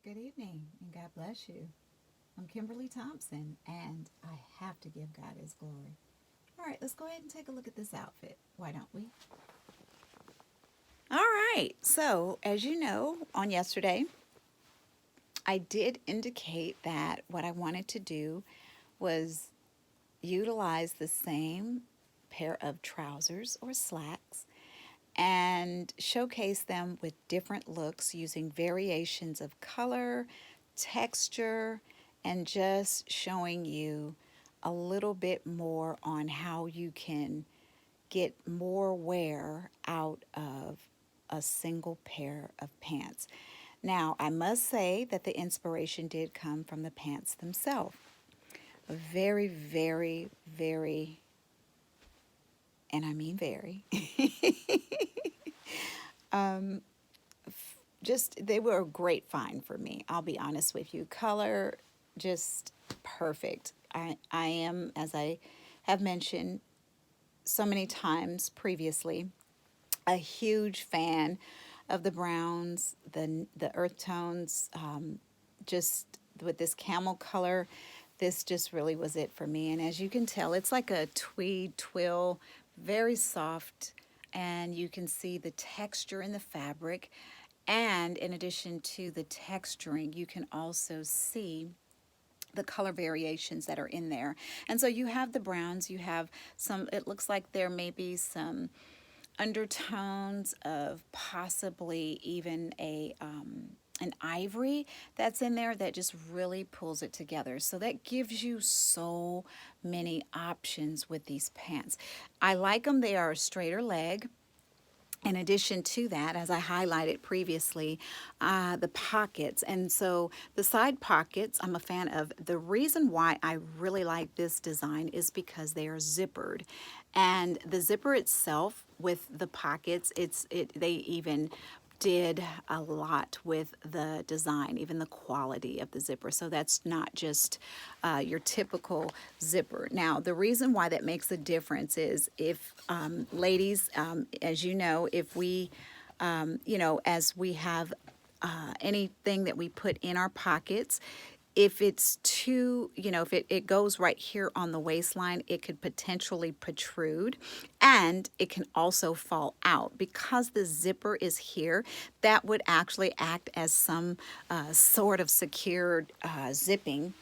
Good evening and God bless you. I'm Kimberly Thompson and I have to give God His glory. All right, let's go ahead and take a look at this outfit. Why don't we? All right, so as you know, on yesterday, I did indicate that what I wanted to do was utilize the same pair of trousers or slacks and showcase them with different looks using variations of color, texture, and just showing you a little bit more on how you can get more wear out of a single pair of pants. Now, I must say that the inspiration did come from the pants themselves. Very, very, very, and I mean very, just they were a great find for me. I'll be honest with you. Color just perfect. I am, as I have mentioned so many times previously, a huge fan of the browns, the earth tones, just with this camel color. This just really was it for me. And as you can tell, it's like a tweed twill, very soft, and you can see the texture in the fabric. And in addition to the texturing, you can also see the color variations that are in there. And so you have the browns, you have some, it looks like there may be some undertones of possibly even an ivory that's in there that just really pulls it together. So that gives you so many options with these pants. I like them. They are a straighter leg. In addition to that, as I highlighted previously, the pockets. And so the side pockets, I'm a fan of. The reason why I really like this design is because they are zippered. And the zipper itself with the pockets, they even did a lot with the design, even the quality of the zipper. So that's not just your typical zipper. Now, the reason why that makes a difference is if ladies, as you know, if we, as we have anything that we put in our pockets, if it's too, if it goes right here on the waistline, it could potentially protrude and it can also fall out. Because the zipper is here, that would actually act as some sort of secured zipping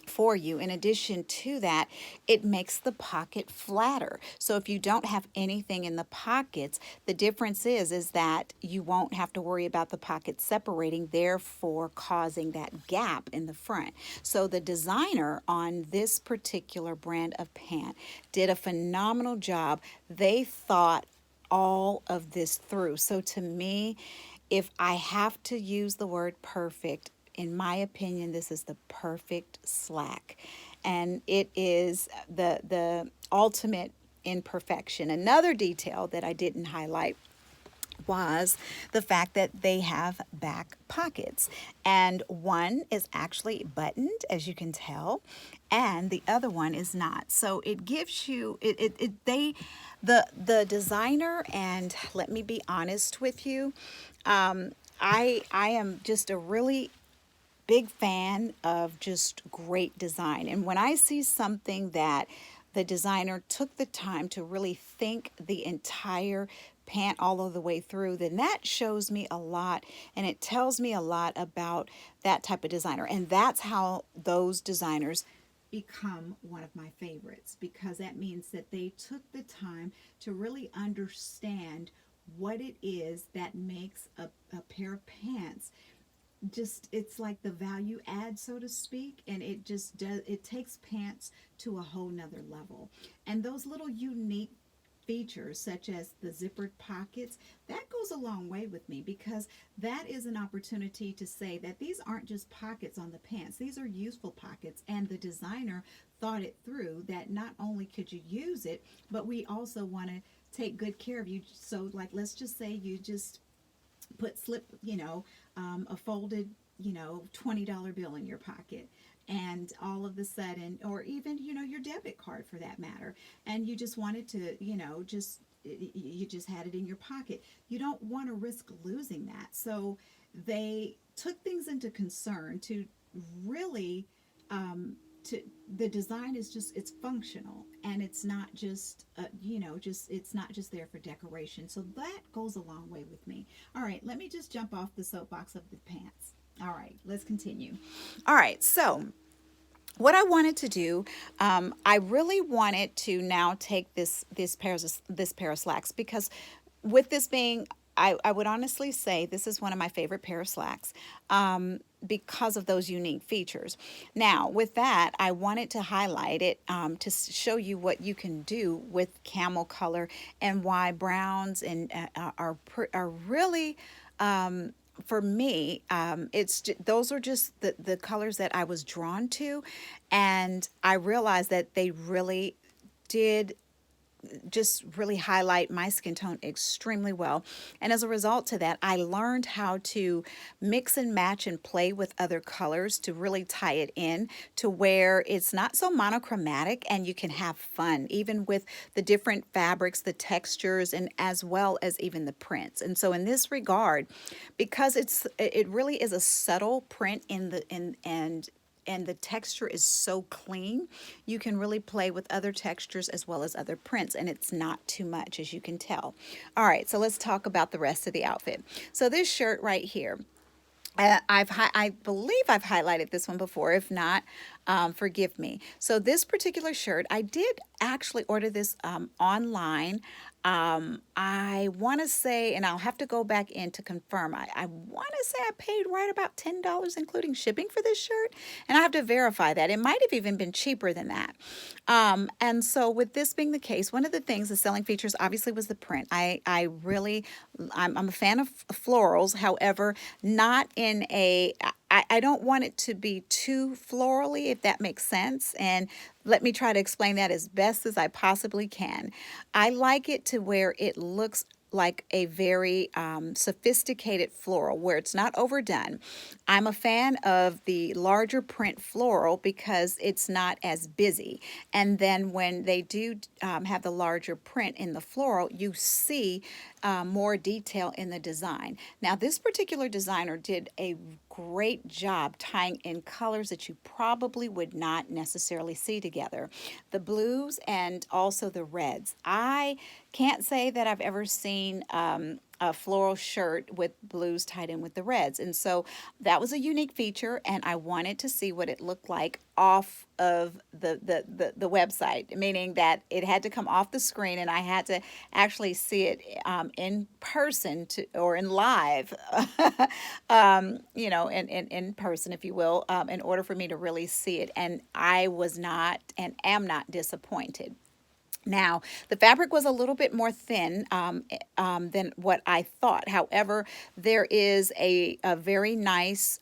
for you. In addition to that, it makes the pocket flatter. So if you don't have anything in the pockets, the difference is that you won't have to worry about the pocket separating, therefore causing that gap in the front. So the designer on this particular brand of pant did a phenomenal job. They thought all of this through. So to me, if I have to use the word perfect, in my opinion, this is the perfect slack. And it is the ultimate in perfection. Another detail that I didn't highlight was the fact that they have back pockets, and one is actually buttoned, as you can tell, and the other one is not. So it gives you the designer, and let me be honest with you, I am just a really big fan of just great design. And when I see something that the designer took the time to really think the entire pant all of the way through, then that shows me a lot and it tells me a lot about that type of designer. And that's how those designers become one of my favorites, because that means that they took the time to really understand what it is that makes a pair of pants just, it's like the value add, so to speak, and it just does, it takes pants to a whole nother level. And those little unique features such as the zippered pockets, that goes a long way with me, because that is an opportunity to say that these aren't just pockets on the pants, these are useful pockets, and the designer thought it through, that not only could you use it, but we also want to take good care of you. So like, let's just say you just put slip, a folded, $20 bill in your pocket, and all of a sudden, or even, your debit card for that matter, and you just wanted to, just you just had it in your pocket. You don't want to risk losing that. So they took things into concern to really to the design is just it's functional and it's not just just it's not just there for decoration, so that goes a long way with me. All right, let me just jump off the soapbox of the pants. All right, let's continue. All right, so what I wanted to do, I really wanted to now take this pair of slacks because with this being, I would honestly say this is one of my favorite pair of slacks because of those unique features. Now, with that, I wanted to highlight it to show you what you can do with camel color and why browns and are really for me, those are just the colors that I was drawn to, and I realized that they really did just really highlight my skin tone extremely well. And as a result to that, I learned how to mix and match and play with other colors to really tie it in to where it's not so monochromatic and you can have fun even with the different fabrics, the textures, and as well as even the prints. And so in this regard, because it really is a subtle print in the in and the texture is so clean, you can really play with other textures as well as other prints, and it's not too much, as you can tell. All right, so let's talk about the rest of the outfit. So this shirt right here, I believe I've highlighted this one before. If not, forgive me. So this particular shirt, I did actually order this online. I want to say, and I'll have to go back in to confirm, I want to say I paid right about $10 including shipping for this shirt, and I have to verify that. It might have even been cheaper than that. And so with this being the case, one of the things, the selling features obviously was the print. I'm a fan of florals, however, not in a, I don't want it to be too florally, if that makes sense. And let me try to explain that as best as I possibly can. I like it to where it looks like a very sophisticated floral where it's not overdone. I'm a fan of the larger print floral because it's not as busy. And then when they do have the larger print in the floral, you see more detail in the design. Now, this particular designer did a great job tying in colors that you probably would not necessarily see together. The blues and also the reds. I can't say that I've ever seen a floral shirt with blues tied in with the reds. And so that was a unique feature, and I wanted to see what it looked like off of the website, meaning that it had to come off the screen and I had to actually see it in person or in live, in person, if you will, in order for me to really see it. And I was not and am not disappointed. Now, the fabric was a little bit more thin than what I thought. However, there is a very nice,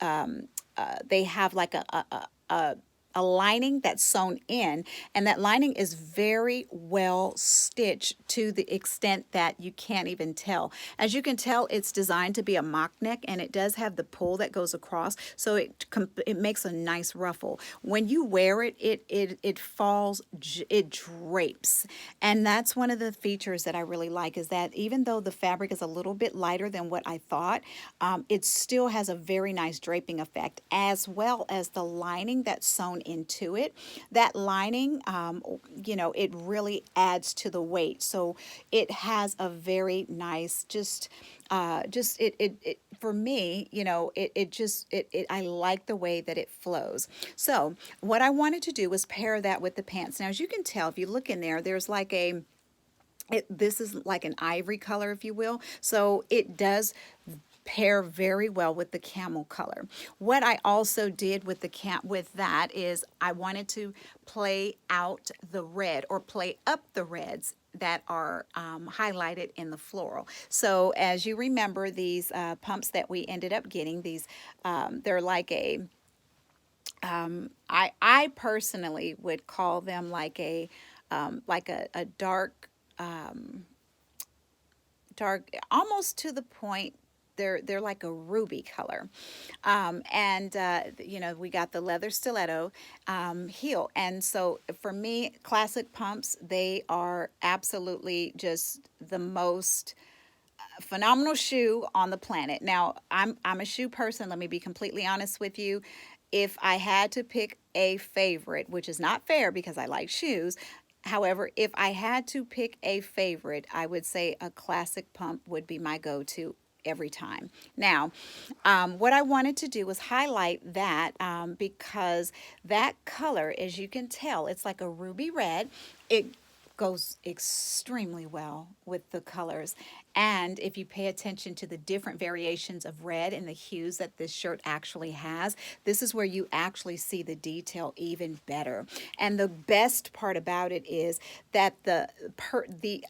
they have like a lining that's sewn in, and that lining is very well stitched to the extent that you can't even tell. As you can tell, it's designed to be a mock neck, and it does have the pull that goes across, so it makes a nice ruffle. When you wear it, it falls, it drapes, and that's one of the features that I really like, is that even though the fabric is a little bit lighter than what I thought, it still has a very nice draping effect, as well as the lining that's sewn into it. That lining, it really adds to the weight. So it has a very nice, for me, I like the way that it flows. So what I wanted to do was pair that with the pants. Now, as you can tell, if you look in there, there's like this is like an ivory color, if you will. So it does pair very well with the camel color. What I also did with that is I wanted to play out the red, or play up the reds that are highlighted in the floral. So as you remember, these pumps that we ended up getting, they're like I personally would call them like a dark, almost to the point, they're like a ruby color, and we got the leather stiletto heel. And so for me, classic pumps, they are absolutely just the most phenomenal shoe on the planet. Now, I'm a shoe person. Let me be completely honest with you. If I had to pick a favorite, which is not fair because I like shoes, however, if I had to pick a favorite, I would say a Classic Pump would be my go-to every time. Now, what I wanted to do was highlight that because that color, as you can tell, it's like a ruby red. It goes extremely well with the colors. And if you pay attention to the different variations of red and the hues that this shirt actually has, this is where you actually see the detail even better. And the best part about it is that the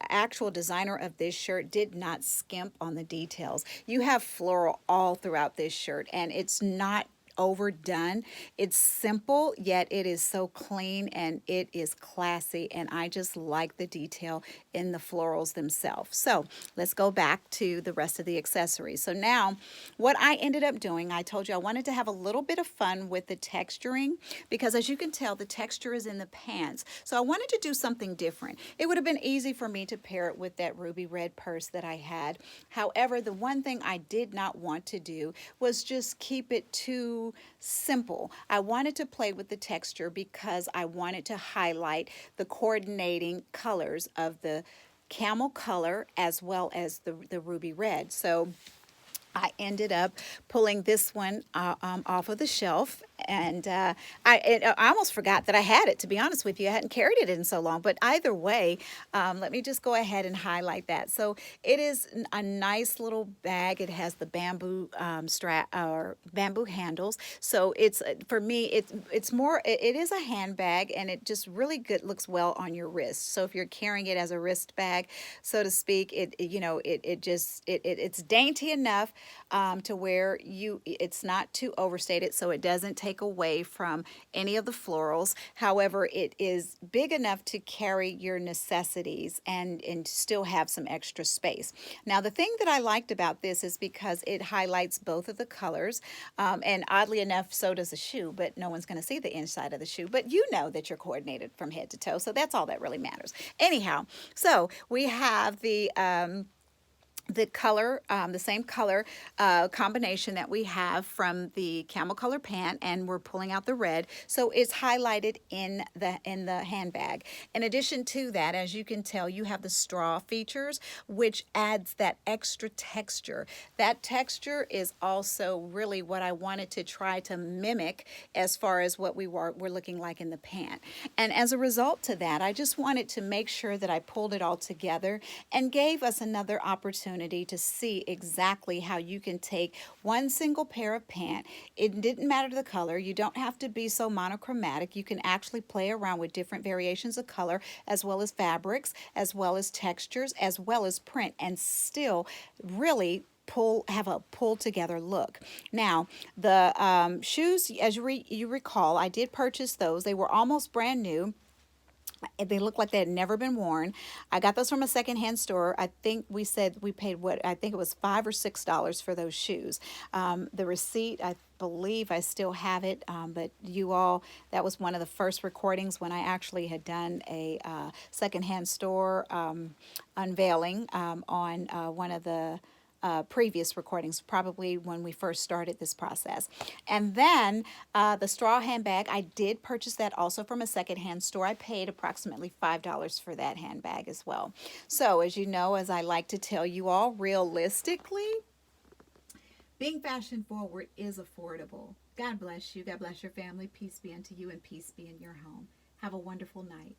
actual designer of this shirt did not skimp on the details. You have floral all throughout this shirt, and it's not overdone. It's simple, yet it is so clean and it is classy. And I just like the detail in the florals themselves. So let's go back to the rest of the accessories. So now what I ended up doing, I told you I wanted to have a little bit of fun with the texturing because as you can tell, the texture is in the pants. So I wanted to do something different. It would have been easy for me to pair it with that ruby red purse that I had. However, the one thing I did not want to do was just keep it too simple. I wanted to play with the texture because I wanted to highlight the coordinating colors of the camel color as well as the ruby red. So I ended up pulling this one off of the shelf, and I almost forgot that I had it, to be honest with you. I hadn't carried it in so long, but either way, let me just go ahead and highlight that. So it is a nice little bag. It has the bamboo strap or bamboo handles. So it's for me, it's more. It is a handbag, and it just really good looks well on your wrist. So if you're carrying it as a wrist bag, so to speak, it's dainty enough to where it's not too overstated, so it doesn't take away from any of the florals. However, it is big enough to carry your necessities and still have some extra space. Now, the thing that I liked about this is because it highlights both of the colors, and oddly enough, so does the shoe, but no one's going to see the inside of the shoe, but you know that you're coordinated from head to toe, so that's all that really matters. Anyhow, so we have the color, the same color combination that we have from the camel color pant, and we're pulling out the red, so it's highlighted in the handbag. In addition to that, as you can tell, you have the straw features, which adds that extra texture. That texture is also really what I wanted to try to mimic as far as what we're looking like in the pant. And as a result to that, I just wanted to make sure that I pulled it all together and gave us another opportunity to see exactly how you can take one single pair of pants. It didn't matter the color. You don't have to be so monochromatic. You can actually play around with different variations of color as well as fabrics, as well as textures, as well as print, and still really have a pull together look. Now the shoes, as you recall, I did purchase those. They were almost brand new. They look like they had never been worn. I got those from a secondhand store. I think we said we paid what I think it was $5 or $6 for those shoes. The receipt, I believe I still have it, but you all, that was one of the first recordings when I actually had done a secondhand store unveiling on one of the previous recordings, probably when we first started this process. And then the straw handbag, I did purchase that also from a secondhand store. I paid approximately $5 for that handbag as well. So as you know, as I like to tell you all, realistically, being fashion forward is affordable. God bless you. God bless your family. Peace be unto you and peace be in your home. Have a wonderful night.